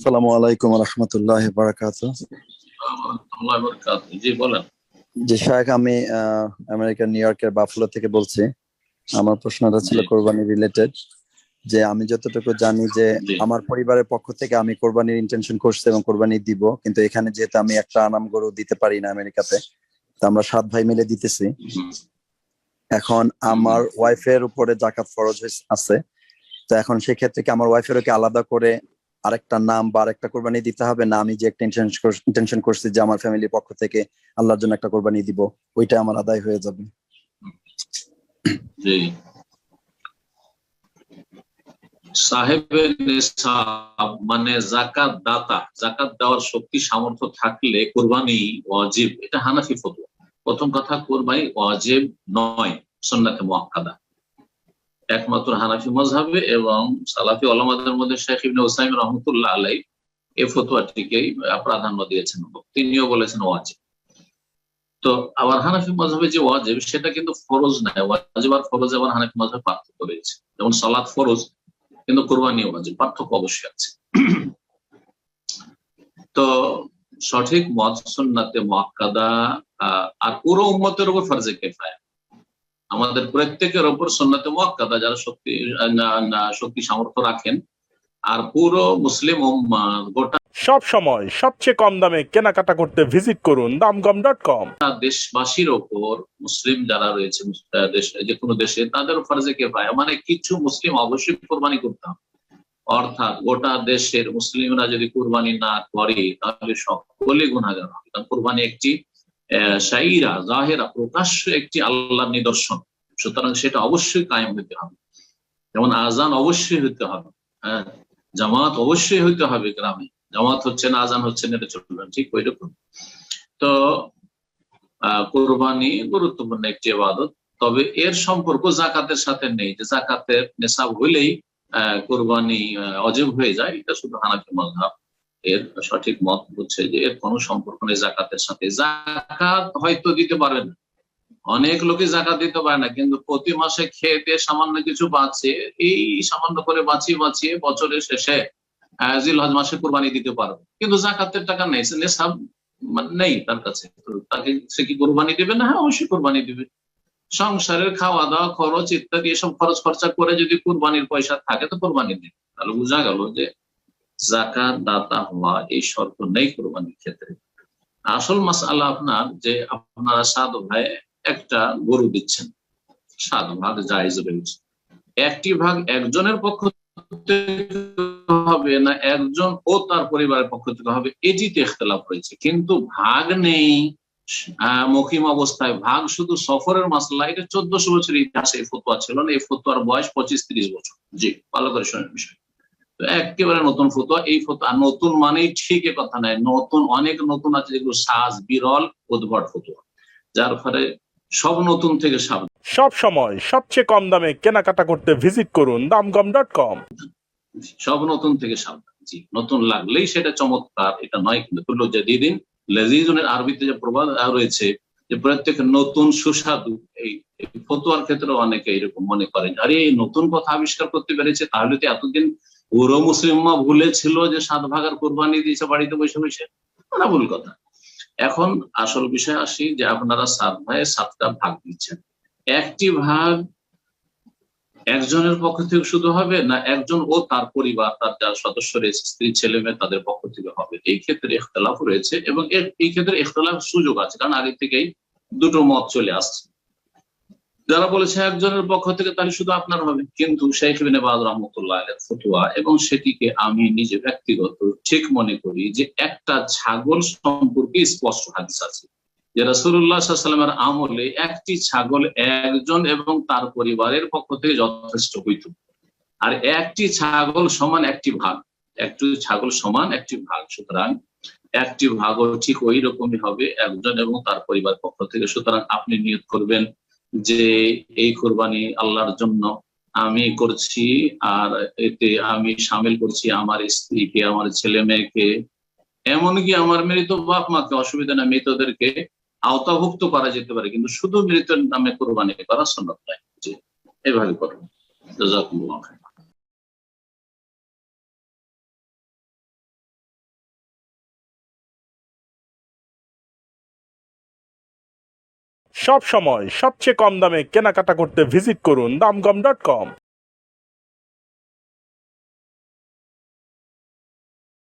আসসালামু আলাইকুম রহমতুল্লাহ বারাকাতু। জি বলেন। যে শায়েখ, আমি আমেরিকার নিউ ইয়র্কের বাফলো থেকে বলছি। আমার প্রশ্নটা ছিল জি কোরবানি রিলেটেড। যে আমি যতটুকু জানি যে জি আমার পরিবারের পক্ষ থেকে আমি কোরবানির ইন্টেনশন করছি এবং কোরবানি দিব, কিন্তু এখানে যেহেতু আমি একটা আনাম গরু দিতে পারি না আমেরিকাতে, তো আমরা 7 ভাই মিলে দিতেছি। হুম, এখন হুম, আমার ওয়াইফের উপরে জাকাত ফরজ আছে। তো এখন সেক্ষেত্রে কি আমার ওয়াইফেরও কি আলাদা করে আরেকটা নাম বা আরেকটা কোরবানি দিতে হবে, না আমি যে একটা ইন্টেনশন করছি যে আমার ফ্যামিলির পক্ষ থেকে আল্লাহর জন্য একটা কোরবানি দিব, ওইটা আমার আদায় হয়ে যাবে? জি। সাহেবের নিসাব মানে জাকাত দাতা, জাকাত দেওয়ার শক্তি সামর্থ্য থাকলে কোরবানি ওয়াজিব, এটা হানাফি ফতোয়া। প্রথম কথা, কোরবানি ওয়াজিব নয়, সুন্নাতে মুআক্কাদা। একমাত্র হানাফি মাযহাবে এবং সালাফি উলামাদের মধ্যে শেখ ইবনে উসাইমিন রাহমাতুল্লাহ আলাইহি এই ফতোয়াটিকেই প্রাধান্য দিয়েছেন, তিনিও বলেছেন ওয়াজিব। তো আবার হানাফি মাযহাবে যে ওয়াজিব সেটা কিন্তু ফরজ নয়। ওয়াজিব আর ফরজ আবার হানাফি মাযহাবে পার্থক্য রয়েছে। যেমন সালাত ফরজ, কিন্তু কোরবানি ওয়াজিব, পার্থক্য অবশ্যই আছে। তো সঠিক মত সুন্নাতে মুআক্কাদা, আর পুরো উম্মতের উপর ফরজে কিফায়া। আমাদের প্রত্যেকের উপর সুন্নাতে মুআক্কাদা, যারা শক্তি সামর্থ্য রাখেন, আর পুরো মুসলিম উম্মাহ গোটা সব সময় সবচেয়ে কম দামে কেনাকাটা করতে ভিজিট করুন দামগম.com। দেশবাসীর ওপর, মুসলিম যারা রয়েছে যে কোনো দেশে, তাদের ফরজে কিফায়া, মানে কিছু মুসলিম অবশ্যই কোরবানি করতে হবে। অর্থাৎ গোটা দেশের মুসলিমরা যদি কোরবানি না করে তাহলে সকলে গুনাহগার হবে। কারণ কোরবানি একটি শাইরা জাহেরা, প্রকাশ্য একটি আল্লাহর নিদর্শন। সুতরাং সেটা অবশ্যই কায়েম হতে হবে। যেমন আজান অবশ্যই হতে হবে, হ্যাঁ, জামাত অবশ্যই হইতে হবে। গ্রামে জামাত হচ্ছে না, আজান হচ্ছে না, এটা চলবে না, ঠিক ওই রকম। তো কোরবানি গুরুত্বপূর্ণ একটি ইবাদত। তবে এর সম্পর্ক জাকাতের সাথে নেই, যে জাকাতের নেশাব হইলেই কোরবানি অজীব হয়ে যায়, এটা শুধু হানাফি মাযহাব। এর সঠিক মত হচ্ছে যে এর কোনো সম্পর্ক নেই জাকাতের সাথে। জাকাত হয়তো দিতে পারবেন, অনেক লোকে জাকাত দিতে পারে না, কিন্তু প্রতি মাসে খেতে সামান্য কিছু বাঁচে, এই সামান্য করে বাঁচিয়ে বাঁচিয়ে বছরের শেষে জিলহজ মাসে কোরবানি দিতে পারবে, কিন্তু জাকাতের টাকা নেই, নেশাব নেই তার কাছে। তো তাকে সে কি কোরবানি দিবে না? হ্যাঁ, অবশ্যই কোরবানি দিবে। সংসারের খাওয়া দাওয়া খরচ ইত্যাদি এসব খরচ খরচা করে যদি কোরবানির পয়সা থাকে তো কোরবানি দিবে। তাহলে বোঝা গেল যে জাকাত দাতা হওয়া এই শর্ত নেই কোরবানির ক্ষেত্রে। আসল মাসআলা আপনার যে আপনারা 7 ভাই একটা গরু দিচ্ছেন, 7 ভাগ জায়েজ রয়েছে। একটি ভাগ একজনের পক্ষ থেকে হবে না একজন ও তার পরিবারের পক্ষ থেকে হবে, এটিতে ইখতিলাফ রয়েছে, কিন্তু ভাগ নেই। মকিম অবস্থায় ভাগ শুধু সফরের মাসলা, এটা 1400 বছর ইতিহাসে এই ফতোয়া ছিল না। এই ফতোয়ার বয়স 25-30 বছর। জি, ভালো করে শোনেন বিষয়। তো একেবারে নতুন ফতোয়া, এই ফতোয়া নতুন মানেই ঠিক এ কথা নাই, নতুন অনেক নতুন আছে যেগুলো সাজ বিরল উদ্ভট ফতোয়া, যার ফলে সব নতুন থেকে সাবধান। সব সময় সবচেয়ে কম দামে কেনাকাটা করতে ভিজিট করুন দামগম.com। সব নতুন থেকে সাবধান। জি, নতুন লাগলেই সেটা চমৎকার এটা নয়, কিন্তু তুল্য জাদিদিন লাযীজুনের আরবিতে যে প্রবাদ রয়েছে যে প্রত্যেক নতুন সুস্বাদু, এই ফতোয়ার ক্ষেত্রে অনেকে এরকম মনে করেন, আরে এই নতুন কথা আবিষ্কার করতে পেরেছে, তাহলে তো এতদিন পুরো মুসলিমা ভুলে ছিল যে 7 ভাগের কোরবানি দিয়েছে বাড়িতে বসে বসে। না, ভুল কথা। এখন আসল বিষয় আসি যে আপনারা 7 ভাইয়ে 7টা ভাগ দিচ্ছেন। একটি ভাগ একজনের পক্ষ থেকে শুধু হবে, না একজন ও তার পরিবার, তার যারা সদস্য রয়েছে, স্ত্রী ছেলে মেয়ে, তাদের পক্ষ থেকে হবে? এই ক্ষেত্রে ইখতিলাফ রয়েছে, এবং এই ক্ষেত্রে ইখতিলাফ সুযোগ আছে, কারণ আগে থেকেই দুটো মত চলে আসছে। যারা বলেছে একজনের পক্ষ থেকে তাহলে শুধু আপনার হবে, কিন্তু শাইখ ইবনে বাজ রাহমাতুল্লাহ আলাইহির ফতোয়া, এবং সেটিকে আমি নিজে ব্যক্তিগত ঠিক মনে করি, যে একটা ছাগল সম্পর্কে স্পষ্ট হাদিস আছে যে রাসূলুল্লাহ সাল্লাল্লাহু আলাইহি ওয়াসাল্লামের আমলে একটি ছাগল একজন এবং তার পরিবারের পক্ষ থেকে যথেষ্ট হইত। আর একটি ছাগল সমান একটি ভাগ, একটি ছাগল সমান একটি ভাগ। সুতরাং একটি ভাগও ঠিক ওই রকমই হবে একজন এবং তার পরিবার পক্ষ থেকে। সুতরাং আপনি নিয়ত করবেন যে এই কোরবানি আল্লাহর জন্য আমি করছি, আর এতে আমি সামিল করছি আমার স্ত্রীকে, আমার ছেলে মেয়েকে, এমনকি আমার মৃত বাপ মাকে, অসুবিধা না, মৃতদেরকে আওতাভুক্ত করা যেতে পারে, কিন্তু শুধু মৃতের নামে কোরবানি করা সুন্নাত নয়। জি, এভাবে করবেন। জাযাকুমুল্লাহ খাইর। সব সময় সবচেয়ে কম দামে কেনাকাটা করতে ভিজিট করুন দামকম.com।